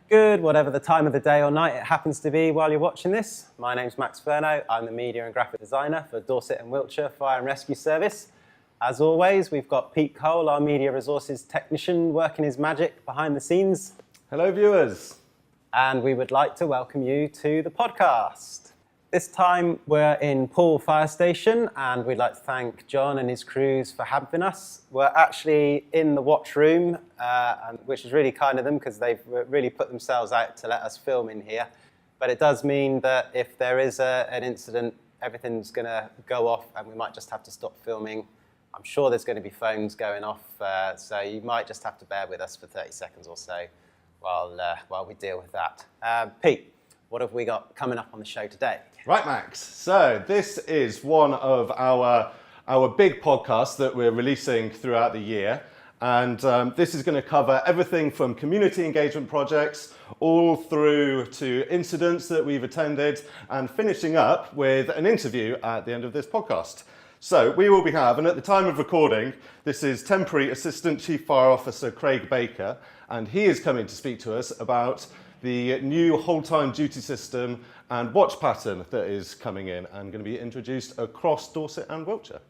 Good, whatever the time of the day or night it happens to be while you're watching this. My name's Max Furno. I'm the media and graphic designer for Dorset and Wiltshire Fire and Rescue Service. As always, we've got Pete Cole, our media resources technician, working his magic behind the scenes. Hello, viewers. And we would like to welcome you to the podcast. This time we're in Poole Fire Station, and we'd like to thank John and his crews for having us. We're actually in the watch room, which is really kind of them because they've really put themselves out to let us film in here. But it does mean that if there is an incident, everything's going to go off and we might just have to stop filming. I'm sure there's going to be phones going off, so you might just have to bear with us for 30 seconds or so while we deal with that. Pete, what have we got coming up on the show today? Right, Max. So this is one of our big podcasts that we're releasing throughout the year. And this is going to cover everything from community engagement projects all through to incidents that we've attended and finishing up with an interview at the end of this podcast. So we will be having, at the time of recording, this is Temporary Assistant Chief Fire Officer Craig Baker, and he is coming to speak to us about the new whole-time duty system and watch pattern that is coming in and going to be introduced across Dorset and Wiltshire.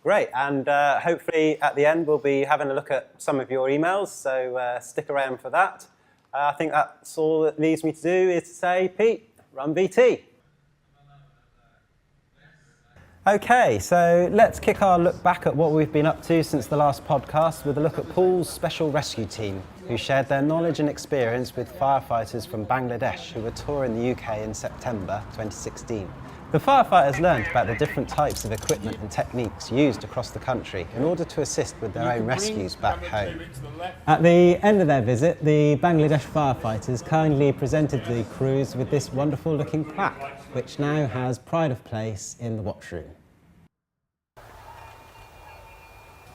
Great, and hopefully at the end we'll be having a look at some of your emails, so stick around for that. I think that's all that leaves me to do is to say, Pete, run VT. Okay, so let's kick our look back at what we've been up to since the last podcast with a look at Poole's special rescue team, who shared their knowledge and experience with firefighters from Bangladesh who were touring the UK in September 2016. The firefighters learned about the different types of equipment and techniques used across the country in order to assist with their own rescues back home. At the end of their visit, the Bangladesh firefighters kindly presented the crews with this wonderful looking plaque, which now has pride of place in the watchroom.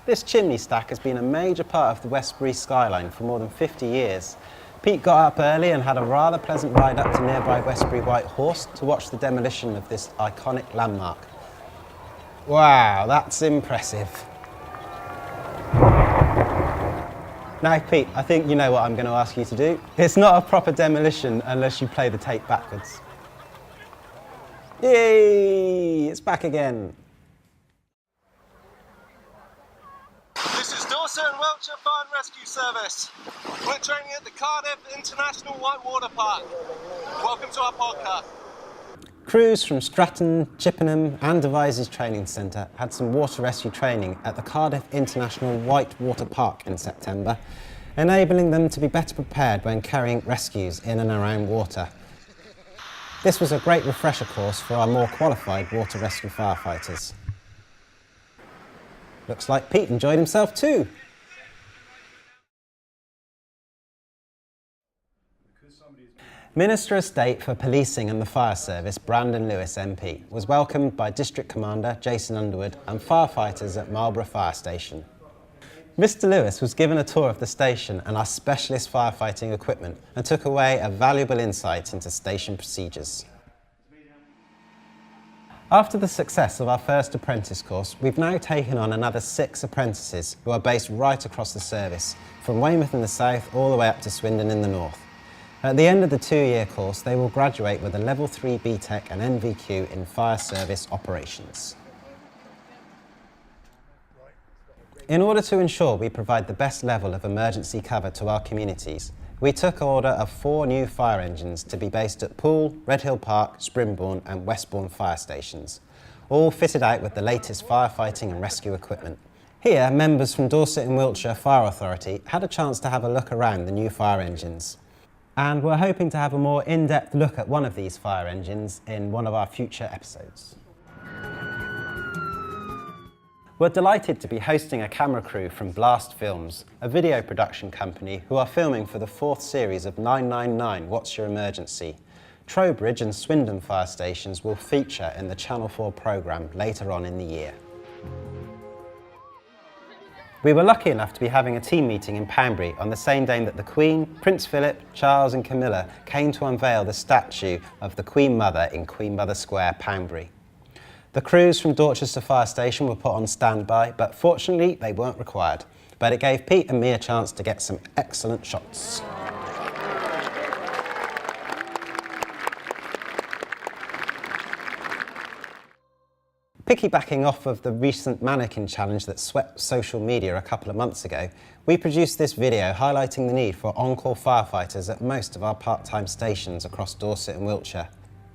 This chimney stack has been a major part of the Westbury skyline for more than 50 years. Pete got up early and had a rather pleasant ride up to nearby Westbury White Horse to watch the demolition of this iconic landmark. Wow, that's impressive. Now, Pete, I think you know what I'm going to ask you to do. It's not a proper demolition unless you play the tape backwards. Yay! It's back again. This is Dorset and Wiltshire Fire and Rescue Service. We're training at the Cardiff International Whitewater Park. Welcome to our podcast. Crews from Stratton, Chippenham and Devizes Training Centre had some water rescue training at the Cardiff International Whitewater Park in September, enabling them to be better prepared when carrying rescues in and around water. This was a great refresher course for our more qualified water rescue firefighters. Looks like Pete enjoyed himself too. Minister of State for Policing and the Fire Service, Brandon Lewis MP, was welcomed by District Commander Jason Underwood and firefighters at Marlborough Fire Station. Mr Lewis was given a tour of the station and our specialist firefighting equipment and took away a valuable insight into station procedures. After the success of our first apprentice course, we've now taken on another 6 apprentices who are based right across the service, from Weymouth in the south all the way up to Swindon in the north. At the end of the 2-year course, they will graduate with a Level 3 BTEC and NVQ in Fire Service Operations. In order to ensure we provide the best level of emergency cover to our communities, we took order of 4 new fire engines to be based at Poole, Redhill Park, Springbourne and Westbourne fire stations, all fitted out with the latest firefighting and rescue equipment. Here, members from Dorset and Wiltshire Fire Authority had a chance to have a look around the new fire engines. And we're hoping to have a more in-depth look at one of these fire engines in one of our future episodes. We're delighted to be hosting a camera crew from Blast Films, a video production company who are filming for the 4th series of 999 What's Your Emergency? Trowbridge and Swindon fire stations will feature in the Channel 4 programme later on in the year. We were lucky enough to be having a team meeting in Poundbury on the same day that the Queen, Prince Philip, Charles and Camilla came to unveil the statue of the Queen Mother in Queen Mother Square, Poundbury. The crews from Dorchester Fire Station were put on standby, but fortunately they weren't required. But it gave Pete and me a chance to get some excellent shots. Piggybacking off of the recent mannequin challenge that swept social media a couple of months ago, we produced this video highlighting the need for on-call firefighters at most of our part-time stations across Dorset and Wiltshire.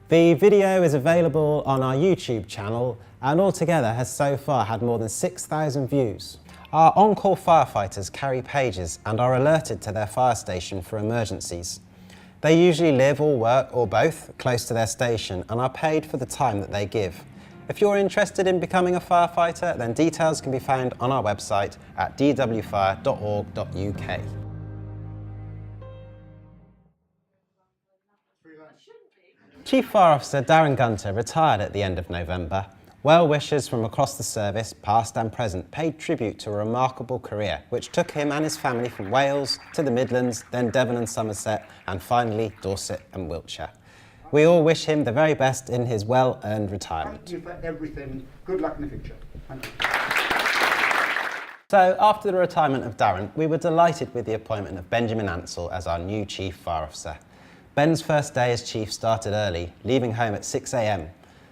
The video is available on our YouTube channel and altogether has so far had more than 6,000 views. Our on-call firefighters carry pages and are alerted to their fire station for emergencies. They usually live or work, or both, close to their station and are paid for the time that they give. If you're interested in becoming a firefighter, then details can be found on our website at dwfire.org.uk. Chief Fire Officer Darren Gunter retired at the end of November. Well-wishers from across the service, past and present, paid tribute to a remarkable career which took him and his family from Wales to the Midlands, then Devon and Somerset, and finally Dorset and Wiltshire. We all wish him the very best in his well-earned retirement. Thank you for everything. Good luck in the future. Thank you. So, after the retirement of Darren, we were delighted with the appointment of Benjamin Ansell as our new Chief Fire Officer. Ben's first day as Chief started early, leaving home at 6 a.m.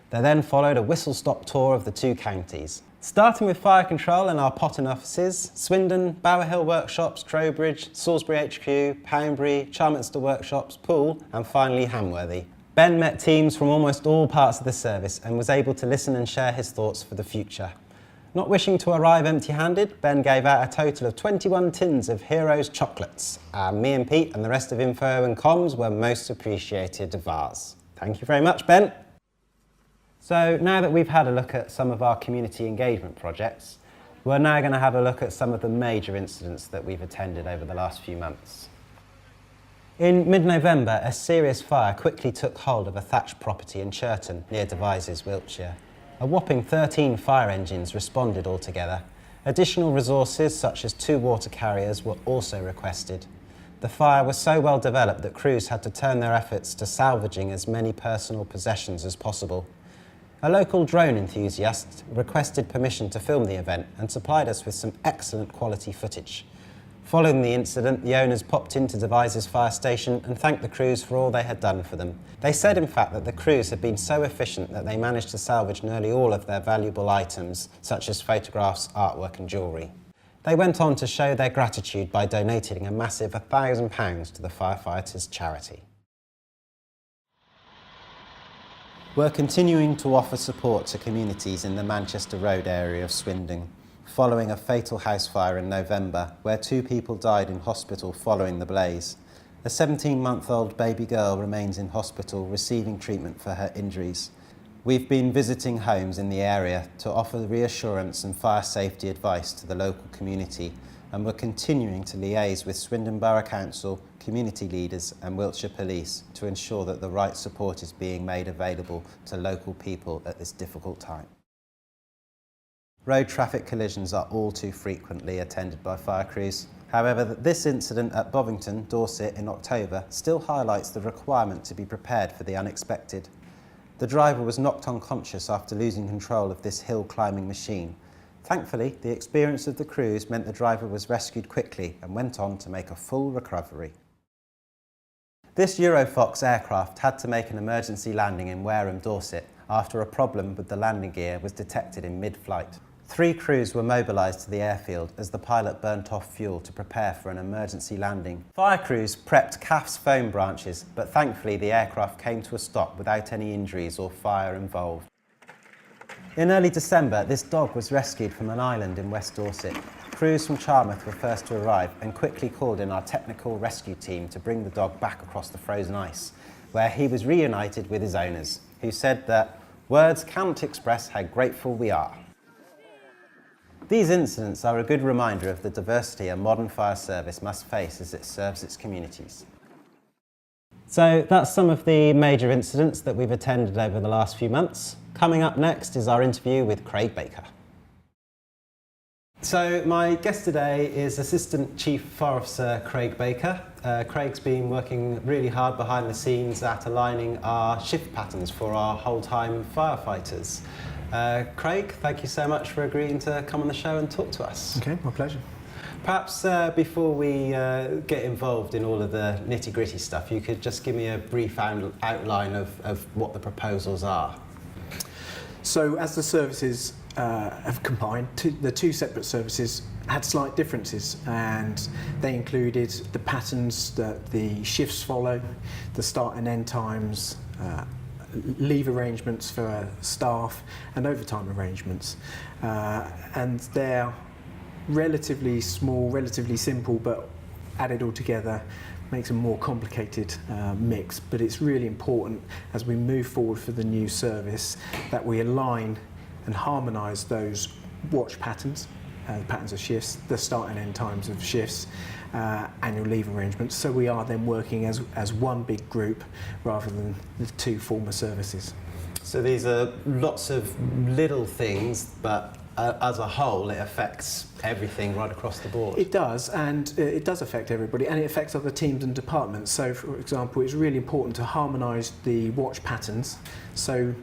There then followed a whistle-stop tour of the two counties. Starting with fire control in our Potton offices, Swindon, Bower Hill Workshops, Trowbridge, Salisbury HQ, Poundbury, Charminster Workshops, Poole, and finally Hamworthy. Ben met teams from almost all parts of the service and was able to listen and share his thoughts for the future. Not wishing to arrive empty-handed, Ben gave out a total of 21 tins of Heroes chocolates. Me and Pete and the rest of Info and Comms were most appreciated of ours. Thank you very much, Ben. So now that we've had a look at some of our community engagement projects, we're now going to have a look at some of the major incidents that we've attended over the last few months. In mid-November, a serious fire quickly took hold of a thatched property in Churton, near Devizes, Wiltshire. A whopping 13 fire engines responded altogether. Additional resources, such as 2 water carriers, were also requested. The fire was so well developed that crews had to turn their efforts to salvaging as many personal possessions as possible. A local drone enthusiast requested permission to film the event and supplied us with some excellent quality footage. Following the incident, the owners popped into Devizes fire station and thanked the crews for all they had done for them. They said, in fact, that the crews had been so efficient that they managed to salvage nearly all of their valuable items, such as photographs, artwork and jewellery. They went on to show their gratitude by donating a massive £1,000 to the firefighters' charity. We're continuing to offer support to communities in the Manchester Road area of Swindon, following a fatal house fire in November where 2 people died in hospital following the blaze. A 17-month-old baby girl remains in hospital receiving treatment for her injuries. We've been visiting homes in the area to offer reassurance and fire safety advice to the local community, and we're continuing to liaise with Swindon Borough Council, community leaders and Wiltshire Police to ensure that the right support is being made available to local people at this difficult time. Road traffic collisions are all too frequently attended by fire crews. However, this incident at Bovington, Dorset in October still highlights the requirement to be prepared for the unexpected. The driver was knocked unconscious after losing control of this hill climbing machine. Thankfully, the experience of the crews meant the driver was rescued quickly and went on to make a full recovery. This Eurofox aircraft had to make an emergency landing in Wareham, Dorset, after a problem with the landing gear was detected in mid-flight. 3 crews were mobilised to the airfield as the pilot burnt off fuel to prepare for an emergency landing. Fire crews prepped CAF's foam branches, but thankfully the aircraft came to a stop without any injuries or fire involved. In early December, this dog was rescued from an island in West Dorset. Crews from Charmouth were first to arrive and quickly called in our technical rescue team to bring the dog back across the frozen ice, where he was reunited with his owners, who said that words can't express how grateful we are. These incidents are a good reminder of the diversity a modern fire service must face as it serves its communities. So that's some of the major incidents that we've attended over the last few months. Coming up next is our interview with Craig Baker. So my guest today is Assistant Chief Fire Officer Craig Baker. Craig's been working really hard behind the scenes at aligning our shift patterns for our whole-time firefighters. Craig, thank you so much for agreeing to come on the show and talk to us. Okay, my pleasure. Perhaps before we get involved in all of the nitty-gritty stuff, you could just give me a brief outline of what the proposals are. So as the services have combined, the two separate services had slight differences, and they included the patterns that the shifts follow, the start and end times, leave arrangements for staff, and overtime arrangements. And they're relatively small, relatively simple, but added all together makes a more complicated mix. But it's really important as we move forward for the new service that we align and harmonise those watch patterns, patterns of shifts, the start and end times of shifts, annual leave arrangements. So we are then working as one big group rather than the two former services. So these are lots of little things, but as a whole, it affects everything right across the board. It does, and it does affect everybody, and it affects other teams and departments. So, for example, it's really important to harmonise the watch patterns. So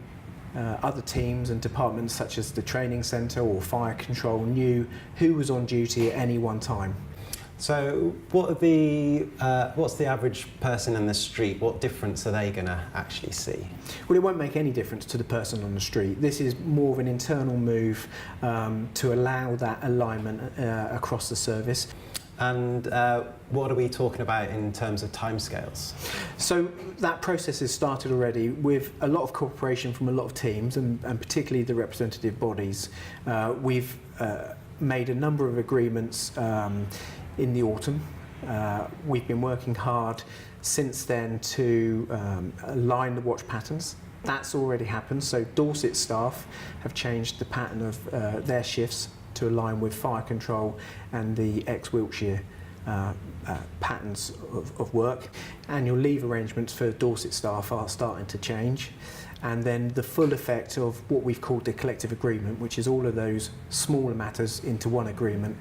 other teams and departments, such as the training centre or fire control, knew who was on duty at any one time. So what's the average person in the street? What difference are they going to actually see? Well, it won't make any difference to the person on the street. This is more of an internal move to allow that alignment across the service. And what are we talking about in terms of timescales? So that process has started already with a lot of cooperation from a lot of teams, and particularly the representative bodies. We've made a number of agreements in the autumn. We've been working hard since then to align the watch patterns. That's already happened. So Dorset staff have changed the pattern of their shifts to align with fire control and the ex-Wiltshire patterns of work. Annual leave arrangements for Dorset staff are starting to change. And then the full effect of what we've called the collective agreement, which is all of those smaller matters into one agreement,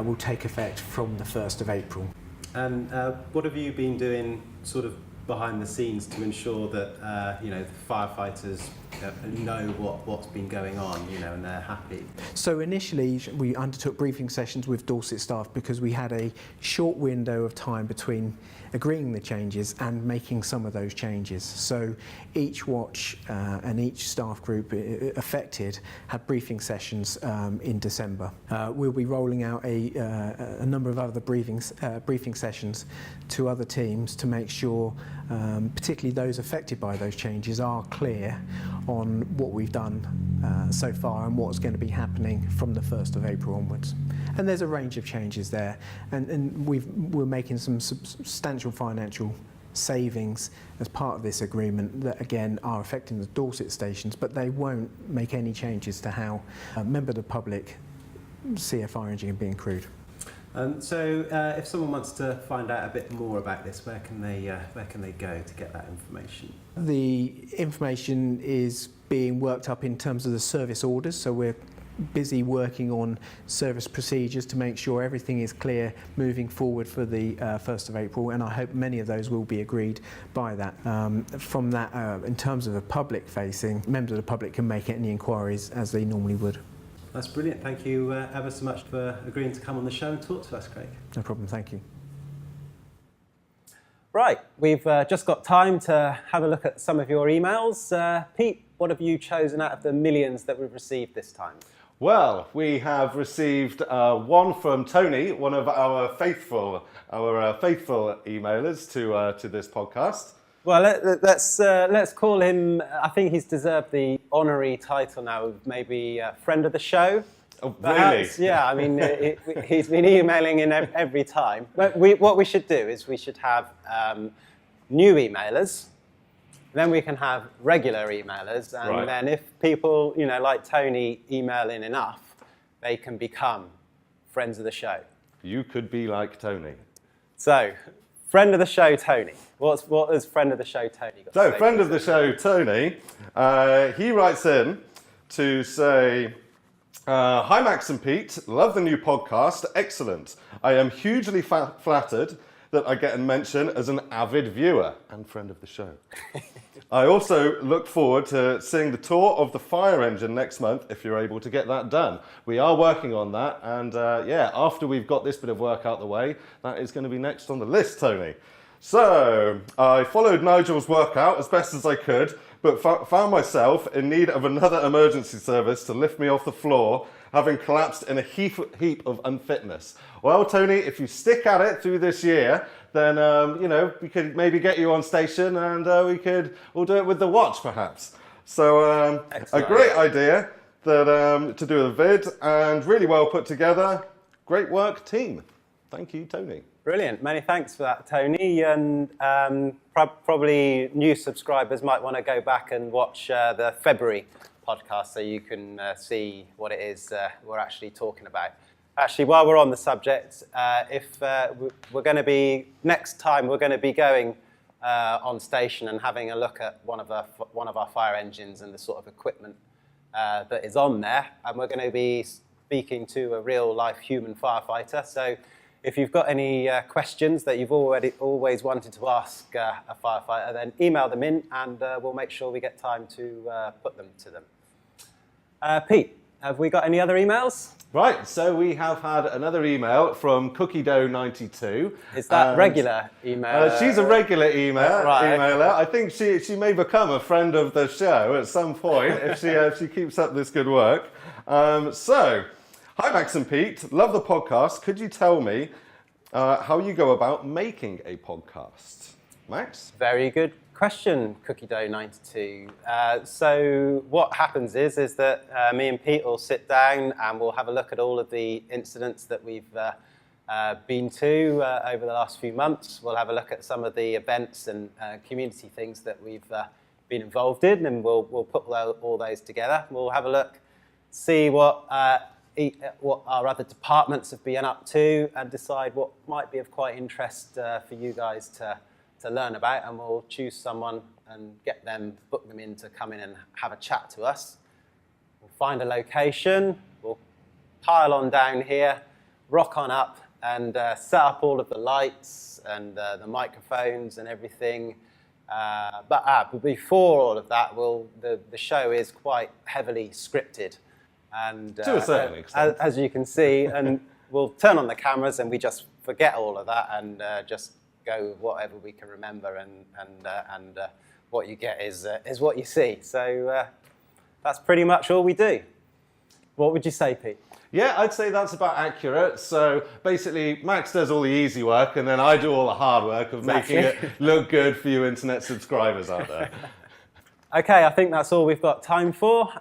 will take effect from the 1st of April. And what have you been doing sort of behind the scenes to ensure that the firefighters know what's been going on, and they're happy? So initially we undertook briefing sessions with Dorset staff because we had a short window of time between agreeing the changes and making some of those changes. So each watch and each staff group affected had briefing sessions in December. We'll be rolling out a number of other briefing sessions to other teams to make sure particularly those affected by those changes are clear on what we've done so far and what's going to be happening from the 1st of April onwards. And there's a range of changes there, and we're making some substantial financial savings as part of this agreement that again are affecting the Dorset stations, but they won't make any changes to how a member of the public see a fire engine being crewed. So if someone wants to find out a bit more about this, where can they go to get that information? The information is being worked up in terms of the service orders, so we're busy working on service procedures to make sure everything is clear moving forward for the 1st of April, and I hope many of those will be agreed by that. From that, in terms of the public facing, members of the public can make any inquiries as they normally would. That's brilliant. Thank you ever so much for agreeing to come on the show and talk to us, Craig. No problem, thank you. Right, we've just got time to have a look at some of your emails. Pete, what have you chosen out of the millions that we've received this time? Well, we have received one from Tony, one of our faithful emailers to this podcast. Well, let's call him. I think he's deserved the honorary title now of maybe friend of the show. Oh, perhaps. really? Yeah, I mean, he's been emailing in every time. But what we should do is we should have new emailers. Then we can have regular emailers, and right. Then if people, like Tony, email in enough, they can become friends of the show. You could be like Tony. So, friend of the show, Tony. What has friend of the show, Tony got to say? So, friend of the show, Tony, he writes in to say, hi Max and Pete, love the new podcast, excellent. I am hugely flattered that I get a mention as an avid viewer and friend of the show. I also look forward to seeing the tour of the fire engine next month if you're able to get that done. We are working on that, and after we've got this bit of work out the way, that is going to be next on the list, Tony. So, I followed Nigel's workout as best as I could, but found myself in need of another emergency service to lift me off the floor, having collapsed in a heap of unfitness. Well, Tony, if you stick at it through this year, then, we could maybe get you on station and we'll do it with the watch, perhaps. So, a great idea that, to do a vid, and really well put together. Great work, team. Thank you, Tony. Brilliant. Many thanks for that, Tony. And probably new subscribers might want to go back and watch the February podcast so you can see what it is we're actually talking about. Actually, while we're on the subject, next time we're going to be going on station and having a look at one of our fire engines and the sort of equipment that is on there. And we're going to be speaking to a real life human firefighter. So if you've got any questions that you've always wanted to ask a firefighter, then email them in and we'll make sure we get time to put them to them. Pete, have we got any other emails? Right, so we have had another email from CookieDough92. Is that regular email? She's a regular Right. emailer. I think she may become a friend of the show at some point if she keeps up this good work. Hi Max and Pete, love the podcast. Could you tell me how you go about making a podcast? Max? Very good question, CookieDough92. So what happens is that me and Pete will sit down and we'll have a look at all of the incidents that we've been to over the last few months. We'll have a look at some of the events and community things that we've been involved in, and we'll put all those together. We'll have a look, see what our other departments have been up to, and decide what might be of quite interest for you guys to learn about, and we'll choose someone and book them in to come in and have a chat to us. We'll find a location, we'll pile on down here, rock on up, and set up all of the lights and the microphones and everything. But before all of that, the show is quite heavily scripted. And to a certain extent. As you can see, and we'll turn on the cameras and we just forget all of that and just go with whatever we can remember, and what you get is what you see. So that's pretty much all we do. What would you say, Pete? Yeah, I'd say that's about accurate. So basically, Max does all the easy work, and then I do all the hard work of making it look good for you internet subscribers out there. Okay, I think that's all we've got time for.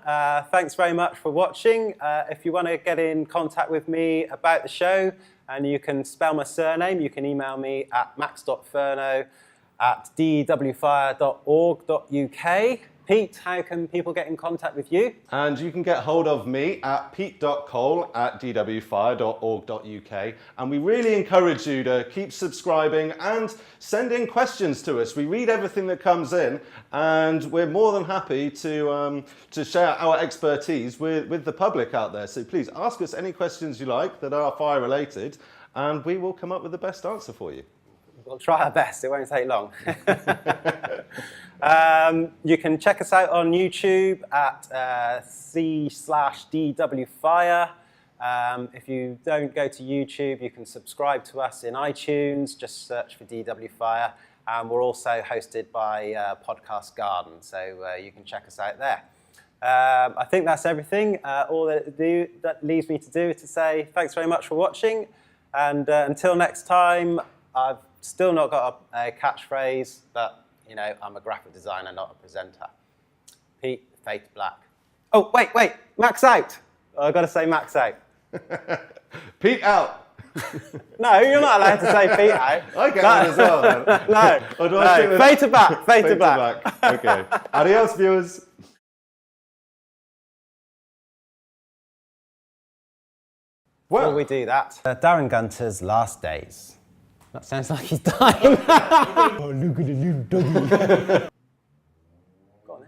Thanks very much for watching. If you want to get in contact with me about the show, and you can spell my surname, you can email me at max.furno@dwfire.org.uk. Pete, how can people get in contact with you? And you can get hold of me at pete.cole@dwfire.org.uk. And we really encourage you to keep subscribing and send in questions to us. We read everything that comes in, and we're more than happy to share our expertise with the public out there. So please ask us any questions you like that are fire related, and we will come up with the best answer for you. We'll try our best, it won't take long. You can check us out on YouTube at c/DWFire. If you don't go to YouTube, you can subscribe to us in iTunes, just search for DWFire. And we're also hosted by Podcast Garden, so you can check us out there. I think that's everything. All that leaves me to do is to say thanks very much for watching. And until next time, I've still not got a catchphrase, but you know, I'm a graphic designer, not a presenter. Pete, fade to black. Oh, wait, Max out. I've got to say Max out. Pete out. No, you're not allowed to say Pete out. I get that as well. Then. No, fade to black, fade to black. Okay. Adios, viewers. Well, before we do that, Darren Gunter's last days. That sounds like he's dying. Oh, look at the little doggy. Got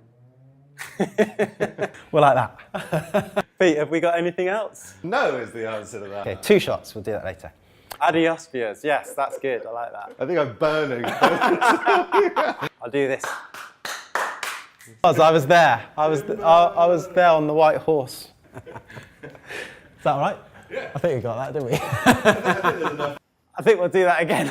it. Well, like that. Pete, have we got anything else? No is the answer to that. Okay, 2 shots. We'll do that later. Adios, viewers. Yes, that's good. I like that. I think I'm burning. I'll do this. I was there. I was there on the white horse. Is that all right? Yeah. I think we got that, didn't we? I think we'll do that again.